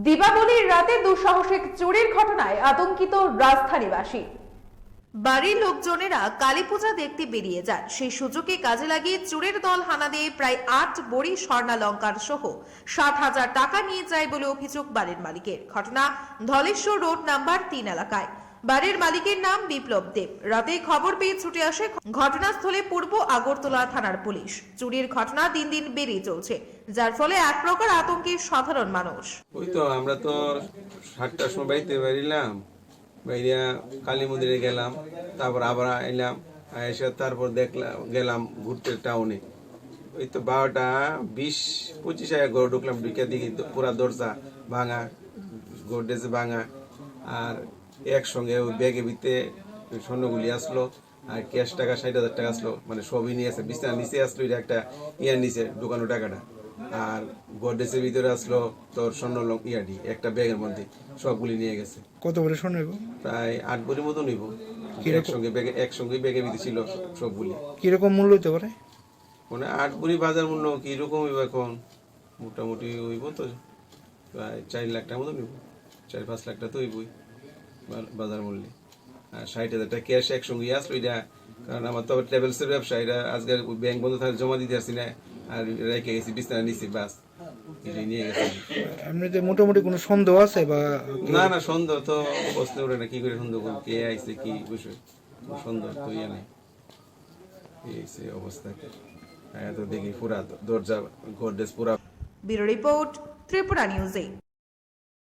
দীপাবলির রাতে দুঃসাহসিক চুরির ঘটনায় আতঙ্কিত রাজধানীবাসী। বাড়ির লোকজনেরা কালী পূজা দেখতে বেরিয়ে যান, সেই সুযোগে কাজে লাগিয়ে চোরের দল হানা দিয়ে প্রায় ৮ ভরি স্বর্ণালংকার সহ ৬০,০০০ টাকা নিয়ে যায় বলে অভিযোগ বাড়ির মালিকের। ঘটনা ধলেশ্বর রোড নাম্বার ৩ এলাকায়। বাড়ির মালিকের নাম বিপ্লব দেব। রাতে খবর পেয়ে ছুটে আসে ঘটনাস্থলে পূর্ব আগরতলা থানার পুলিশ। চুরির ঘটনা দিন দিন বেড়ে চলছে, যার ফলে এক প্রকার আতঙ্কে সাধারণ মানুষ। ওই তো আমরা তো ৭টার সময় বাড়িতে বেরিলাম, বাইরিয়া কালী মন্দিরে গেলাম, তারপর আবার এলাম, এসে তারপর গেলাম ঘুরতে টাউনে। ওই তো 12টা 20-25 ঘরে ঢুকলাম, ঢুকে দেখি পুরা দরজা ভাঙা, গোডরেজ ভাঙা, আর একসঙ্গে ওই ব্যাগে ভিতরে স্বর্ণগুলি আসলো, আর ক্যাশ টাকা ৬০,০০০ টাকা আসলো, মানে সবই নিয়ে আসে। বিছানার নিচে আসলো এটা একটা ইয়ার নিচে ঢুকানো টাকাটা, আর গোডরেজের ভিতরে আসলো তোর স্বর্ণ ইয়াটি একটা ব্যাগের মধ্যে সবগুলি নিয়ে গেছে। কত ভরি স্বর্ণ নিব? প্রায় 8 ভরি মতো নিব। একসঙ্গে ব্যাগের ভিতরে ছিল সবগুলি। কিরকম মূল্য হতে পারে? মানে 8 ভরি বাজার মূল্য কিরকম হইব এখন? মোটামুটি হইব তো প্রায় 4 লাখ টাকা মতো নিব, 4-5 লাখ টাকা তো হইবই বাজার মূল্যে। আর ৬০,০০০ টাকা ক্যাশ একসঙ্গে আসলো এটা, কারণ আমার তো ট্রাভেলসের ব্যবসা, এটা আজকে ব্যাংক বন্ধ থাকে জমা দিতে আসছি না, আর রেখে গেছি বিছানা নিচ্ছি, বাস এটাই নিয়ে গেছি। এমনিতে মোটামুটি কোনো সন্দেহ আছে বা? না সন্দেহ তো প্রশ্ন ওঠে না, কি করে সন্দেহ করুন, কে আইছে কি বিষয়, সন্দেহ তো ইয়ে নেই। এই অবস্থা তো দেখি পুরা দরজা গোডরেজ পুরা। ব্যুরো রিপোর্ট, ত্রিপুরা নিউজে।